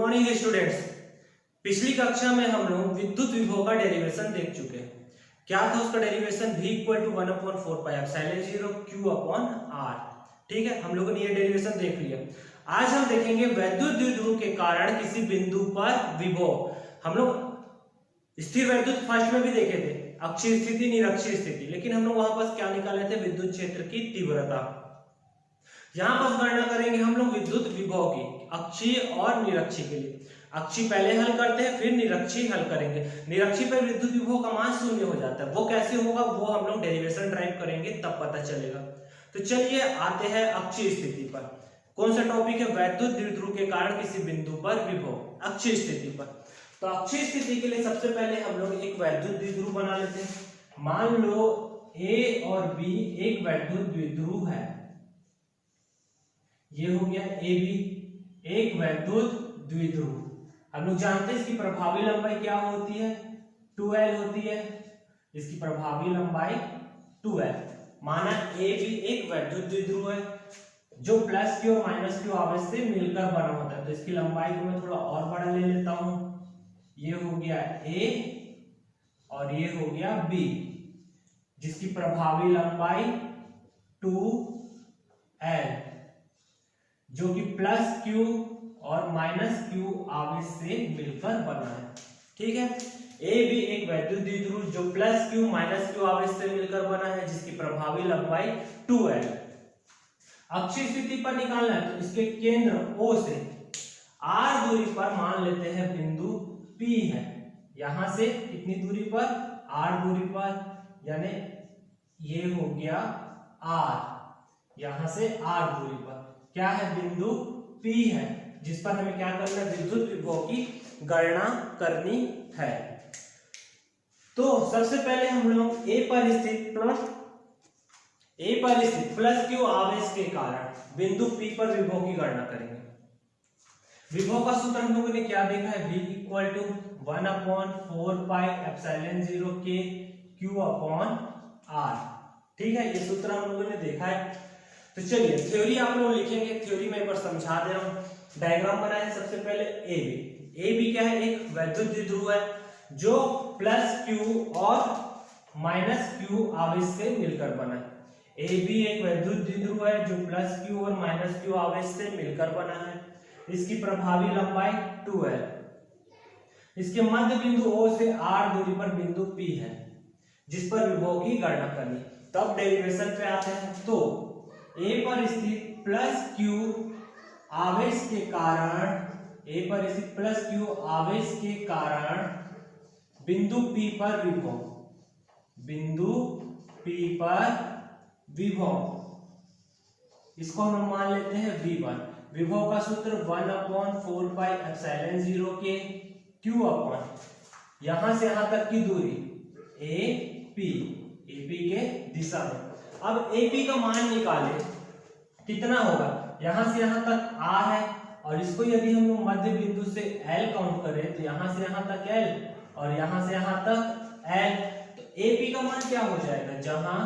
Morning students. पिछली कक्षा में हम लोग विद्युत विभव का डेरिवेशन देख चुके हैं। क्या था उसका derivation? V equal to 1/4 pi epsilon 0 Q upon R। ठीक है, हम लोगों ने ये डेरिवेशन देख लिया। आज हम देखेंगे वैद्युत द्विध्रुव के कारण किसी बिंदु पर विभव। हम लोग स्थिर वैद्युत फर्स्ट में भी देखे थे, अक्षीय स्थिति निरक्षीय स्थिति, लेकिन हम लोग वहां पर क्या निकाले थे? विद्युत क्षेत्र की तीव्रता। यहां पर गणना करेंगे हम लोग विद्युत विभव की अक्षीय और निरक्षीय के लिए। अक्षीय पहले हल करते हैं, फिर निरक्षीय हल करेंगे। निरक्षीय पर विद्युत विभव का मान शून्य हो जाता है। वो कैसे होगा वो हम लोग डेरिवेशन ड्राइव करेंगे तब पता चलेगा। तो चलिए आते हैं अक्षीय स्थिति पर। कौन सा टॉपिक है? वैद्युत द्विध्रुव के कारण किसी बिंदु पर विभव, अक्षीय स्थिति पर। तो अक्षीय स्थिति के लिए सबसे पहले हम लोग एक वैद्युत द्विध्रुव बना लेते हैं। मान लो A और B एक वैद्युत द्विध्रुव है। ये हो गया AB, एक वैद्युत द्विध्रुव। हम लोग जानते हैं इसकी प्रभावी लंबाई क्या होती है? 2L होती है। इसकी प्रभावी लंबाई 2L। माना AB एक वैद्युत द्विध्रुव है जो प्लस Q और माइनस Q आवेश से मिलकर बना होता है। तो इसकी लंबाई को मैं थोड़ा और बड़ा ले लेता हूं। ये हो गया A और ये हो गया B, जिसकी प्रभावी लंबाई 2L, जो कि प्लस Q और माइनस Q आवेश से मिलकर बना है। ठीक है, A भी एक वैद्युत द्विध्रुव जो प्लस Q माइनस Q आवेश से मिलकर बना है, जिसकी प्रभावी लंबाई 2L। अक्षीय स्थिति पर निकालना है तो इसके केंद्र O से R दूरी पर मान लेते हैं बिंदु P है। यहां से कितनी दूरी पर? R दूरी पर, यानी ये हो गया R। यहां से R दूरी पर क्या है? बिंदु P है, जिस पर हमें क्या करना है? विद्युत विभव की गणना करनी है। तो सबसे पहले हम लोग A पर स्थित प्लस Q आवेश के कारण बिंदु P पर विभव की गणना करेंगे। विभव का सूत्र हम लोगों ने क्या देखा है? V equal to 1/4 pi epsilon 0 के Q अपॉन R। ठीक है, ये सूत्र हम लोगों ने देखा है। तो चलिए थ्योरी आप लोग लिखेंगे। थ्योरी में एक बार समझा दे रहा हूं। डायग्राम बनाए हैं सबसे पहले। AB क्या है? एक वैद्युत द्विध्रुव है जो प्लस Q और माइनस Q आवेश से मिलकर बना है। AB एक वैद्युत द्विध्रुव है जो प्लस Q और माइनस Q आवेश से मिलकर बना है। इसकी प्रभावी लंबाई 2L। इसके मध्य बिंदु O से R दूरी पर बिंदु P है, जिस पर विभव की गणना करनी। तब डेरिवेशन पे आते हैं। तो A पर स्थित प्लस Q आवेश के कारण बिंदु P पर विभव, इसको हम मान लेते हैं V1। विभव का सूत्र 1/4 पाई एप्सिलॉन 0 के Q अपॉन यहां से यहां तक की दूरी AP के दिशा में। अब AP का मान निकाले, कितना होगा? यहां से यहां तक R है और इसको यदि हम लोग मध्य बिंदु से L काउंट करें तो यहां से यहां तक L और यहां से यहां तक L। तो AP का मान क्या हो जाएगा? जहां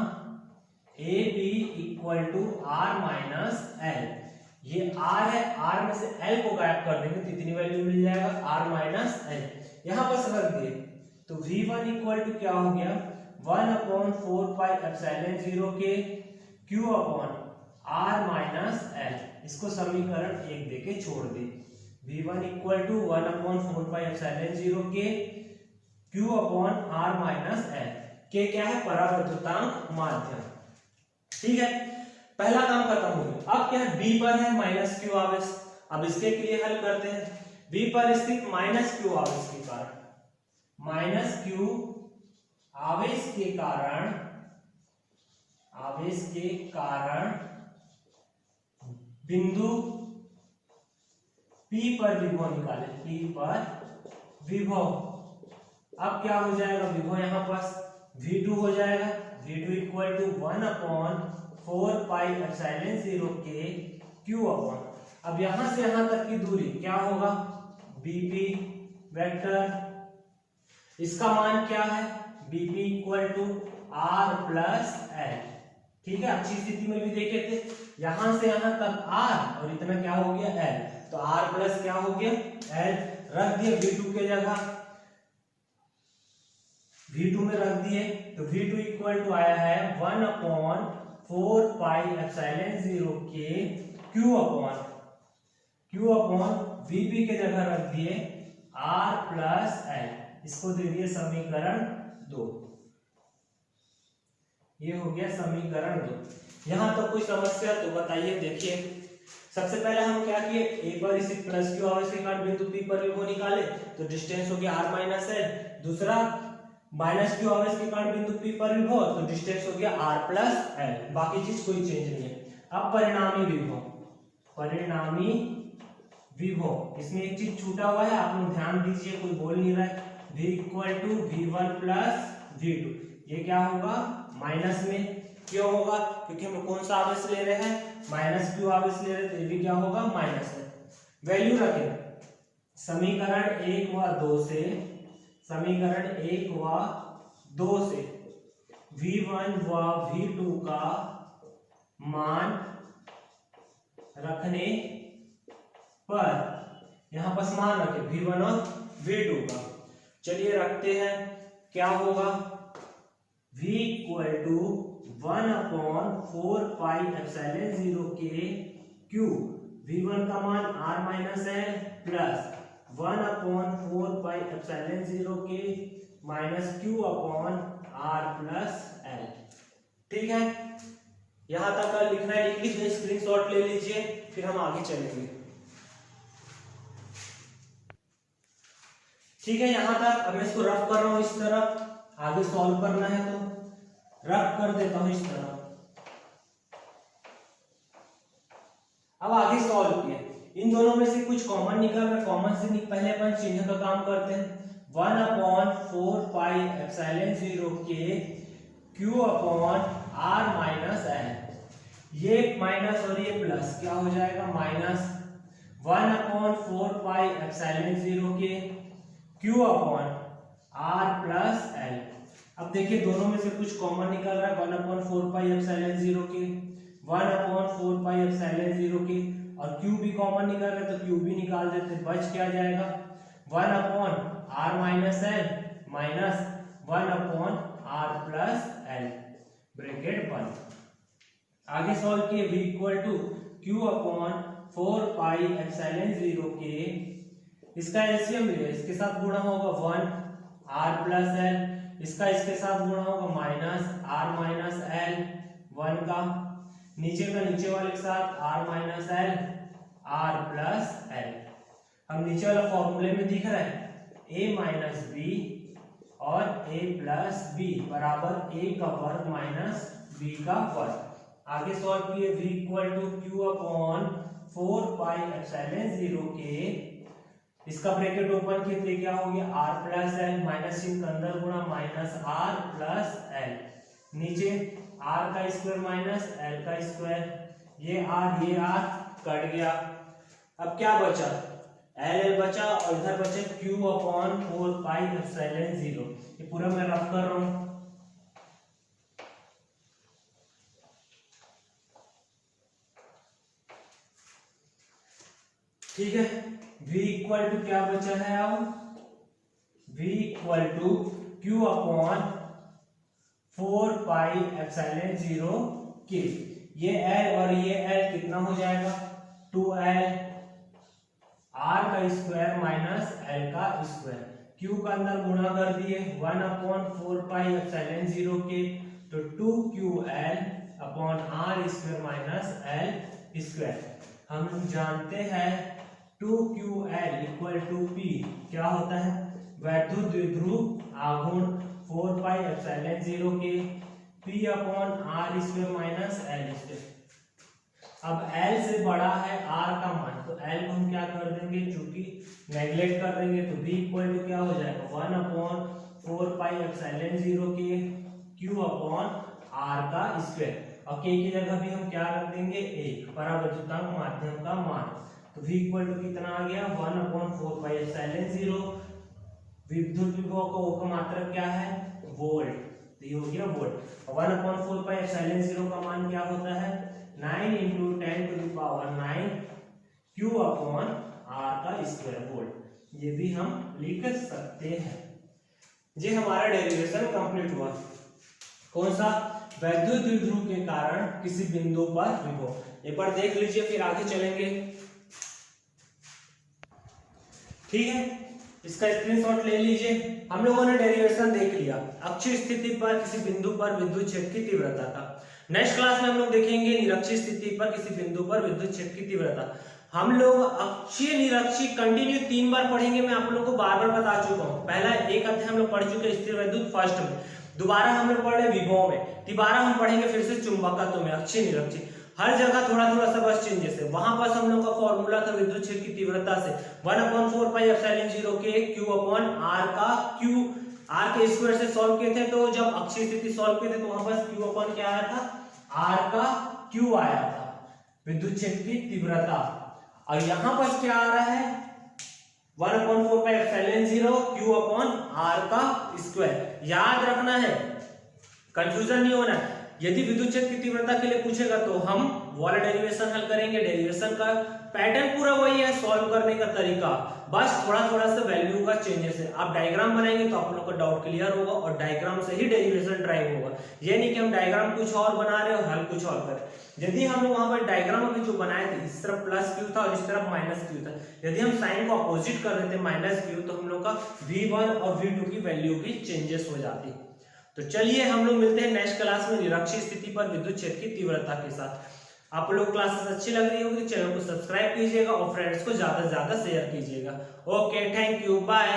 AB equal to R minus L। ये R है, R में से L को गायब कर देंगे तो इतनी वैल्यू मिल जाएगा R माइनस L। यहां पर रख दिए तो V1 इक्वल टू क्या हो गया? 1/4 पाई एप्सिलॉन 0 के Q upon R minus L। इसको समीकरण 1 देके छोड़ दे। V1 equal to 1/4 pi epsilon 0 के Q upon R minus L। के क्या है? परावर्तकांक माध्यम। ठीक है, पहला काम खत्म हो गया। अब क्या है? B पर है माइनस Q आवेश। अब इसके लिए हल करते हैं। B पर स्थित माइनस Q आवेश के कारण बिंदु P पर विभव निकाले। P पर विभव, अब क्या हो जाएगा? विभव यहां पास V2 हो जाएगा। V2 equal to 1/4 pi epsilon 0 के Q अपॉन, अब यहां से यहां तक की दूरी क्या होगा? BP vector. इसका मान क्या है? BP equal to R plus L। ठीक है, अच्छी स्थिति में भी देखे थे, यहां से यहां तक R और इतना क्या हो गया L। तो R प्लस क्या हो गया L, रख दिया V2 के जगह, V2 में रख दिए तो V2 इक्वल टू आया है 1/4 पाई एप्सिलॉन 0 के Q अपॉन VP के जगह रख दिए R प्लस L, इसको दे दिए समीकरण 2। ये हो गया समीकरण 2। यहां तो कोई समस्या तो बताइए। देखिए सबसे पहले हम क्या किए, एक बार इसी प्लस क्यू आवेश के कारण बिंदु P पर विभव निकाले तो डिस्टेंस हो गया R माइनस L। दूसरा माइनस क्यू आवेश के कारण बिंदु P पर विभव तो डिस्टेंस हो गया R प्लस L, बाकी चीज कोई चेंज नहीं है। अब परिणामी विभव, इसमें एक चीज छूटा हुआ है, आप लोग ध्यान दीजिए, कोई बोल नहीं रहा है। V equal to V1 plus V2, ये क्या होगा माइनस में, क्यों होगा क्योंकि हम कौन सा आवेश ले रहे हैं, माइनस क्यू आवेश ले रहे हैं, तो ये भी क्या होगा माइनस है। वैल्यू रखें समीकरण 1 व 2 से, समीकरण 1 व 2 से V1 व V2 का मान रखने पर, यहां पर मान रखे V1 और V2 का, चलिए रखते हैं। क्या होगा V equal to 1/4 pi epsilon 0 के Q, V1 का मान R minus L plus 1/4 pi epsilon 0 के minus Q upon R plus L। ठीक है, यहां तक लिखना है, लिख लीजिए, स्क्रीनशॉट ले लीजिए, फिर हम आगे चलेंगे। ठीक है, यहां तक। अब मैं इसको रफ कर रहा हूं इस तरफ, आगे सॉल्व करना है तो रफ कर देता हूं इस तरफ। अब आगे सॉल्व किए, इन दोनों में से कुछ कॉमन निकल रहा है, कॉमन से पहले अपन चिन्ह का काम करते हैं। 1/4 पाई एप्सिलॉन 0 के Q upon R minus L, ये माइनस और ये प्लस क्या हो जाएगा माइनस 1/4 पाई एप्सिलॉन 0 के Q upon R plus L। अब देखिए दोनों में से कुछ कॉमन निकल रहा है, 1/4 पाई एप्सिलॉन 0 के, 1/4 पाई एप्सिलॉन 0 के, और Q भी कॉमन निकल रहा है तो Q भी निकाल देते हैं। बच क्या जाएगा 1/R minus L minus 1/R plus L, bracket बंद। आगे सॉल्व किए, V equal to Q upon 4 pi epsilon 0 के, इसका एलसीएम लिया, इसके साथ गुणा होगा 1 R प्लस L, इसका इसके साथ गुणा होगा माइनस R माइनस L 1 का, नीचे का नीचे वाले के साथ R minus L R plus L। हम नीचे वाला फॉर्मूले में दिख रहा है A माइनस B और A प्लस B बराबर A का वर्ग माइनस B का वर्ग। आगे सॉल्व किए, V equal to Q upon 4 pi epsilon 0 के, इसका ब्रैकेट ओपन किए तो क्या हो गया R प्लस L, माइनस चिन्ह अंदर गुणा माइनस R प्लस L, नीचे R का स्क्वायर माइनस L का स्क्वायर, ये R कट गया। अब क्या बचा L बचा और इधर बचे Q अपॉन 4 पाई एप्सिलॉन 0। ये पूरा मैं रफ कर रहा हूं। ठीक है, V इक्वल टू क्या बचा है, अब V equal to Q upon 4 pi epsilon 0 के, ये L और ये L कितना हो जाएगा 2L, R का स्क्वायर माइनस L का स्क्वायर, Q का अंदर गुणा कर दिए 1/4 पाई एप्सिलॉन 0 के, तो 2QL upon R square minus L square. हम जानते हैं 2QL इक्वल टू P क्या होता है, वैद्युत द्विध्रुव आघूर्ण 4 पाई एप्सिलॉन 0 के P upon R square minus L square. अब L से बड़ा है R का मान, तो L को हम क्या कर देंगे, चूंकि नेग्लेक्ट कर देंगे, तो V इक्वल टू क्या हो जाएगा 1/4 पाई एप्सिलॉन 0 के Q अपॉन R का स्क्वायर, और K की जगह भी हम क्या रख देंगे 1, परावैद्युतांक माध्यम का मान। तो V इक्वल टू कितना आ गया 1/4 पाई एप्सिलॉन 0, विद्युत विभव का मात्रक क्या है वोल्ट, तो ये हो गया वोल्ट। 1/4 पाई एप्सिलॉन 0 का मान क्या होता है 9 × 10⁹ Q अपॉन R का स्क्वायर वोल्ट। ये भी हम लिख सकते हैं। ये हमारा डेरिवेशन कंप्लीट हुआ। कौन सा? वैद्युत द्विध्रुव के कारण किसी बिंदु पर विभव। एक बार देख लीजिए फिर आगे चलेंगे। ठीक है, इसका स्क्रीनशॉट ले लीजिए। हम लोगों ने डेरिवेशन देख लिया अक्षीय स्थिति पर किसी बिंदु पर विद्युत क्षेत्र की तीव्रता का। नेक्स्ट क्लास में हम लोग देखेंगे निरक्षीय स्थिति पर किसी बिंदु पर विद्युत क्षेत्र की तीव्रता। हम लोग अक्षीय निरक्षीय कंटिन्यू 3 बार पढ़ेंगे। मैं आप लोगों को बार बार बता चुका हूँ। पहला एक अध्याय हम लोग पढ़ चुके स्थिर वैद्युत फर्स्ट में, दोबारा हम लोग पढ़ रहे विभव में, दोबारा हम पढ़ेंगे फिर से चुंबकत्व में अक्षीय निरक्षीय। हर जगह थोड़ा थोड़ा सा बस चेंजेस है। वहां पर हम लोग का फॉर्मूला था विद्युत क्षेत्र की तीव्रता से 1/4 पाई एप्सिलॉन 0 के Q अपॉन R का Q R के स्क्वायर से सॉल्व किए थे। तो जब अक्षीय स्थिति सॉल्व किए थे तो वहां पर Q अपॉन क्या आया था? R का Q आया था, विद्युत क्षेत्र की तीव्रता। और यहां पर क्या आ रहा है? 1/4 pi epsilon 0 Q upon R का स्क्वायर। याद रखना है, कंफ्यूजन नहीं होना है। यदि विद्युत क्षेत्र की तीव्रता के लिए पूछेगा तो हम वाला डेरिवेशन हल करेंगे। डेरिवेशन का पैटर्न पूरा वही है, सॉल्व करने का तरीका बस थोड़ा थोड़ा सा वैल्यू का चेंजेस है। आप डायग्राम बनाएंगे तो आप लोग का डाउट क्लियर होगा और डायग्राम से ही डेरिवेशन ड्राइव होगा। ये नहीं कि हम डायग्राम कुछ और बना रहे हो हल कुछ और करें। यदि हम लोग वहां पर डायग्राम अभी जो बनाए थे इस तरफ प्लस क्यू था और इस तरफ माइनस क्यू था, यदि हम साइन को अपोजिट कर देते माइनस क्यू तो हम लोग का V1 और V2 की वैल्यू भी चेंजेस हो जाती। तो चलिए हम लोग मिलते हैं नेक्स्ट क्लास में निरक्षीय स्थिति पर विद्युत क्षेत्र की तीव्रता के साथ। आप लोग क्लासेस अच्छी लग रही होगी, चैनल को सब्सक्राइब कीजिएगा और फ्रेंड्स को ज्यादा से ज्यादा शेयर कीजिएगा। Okay, thank you, bye.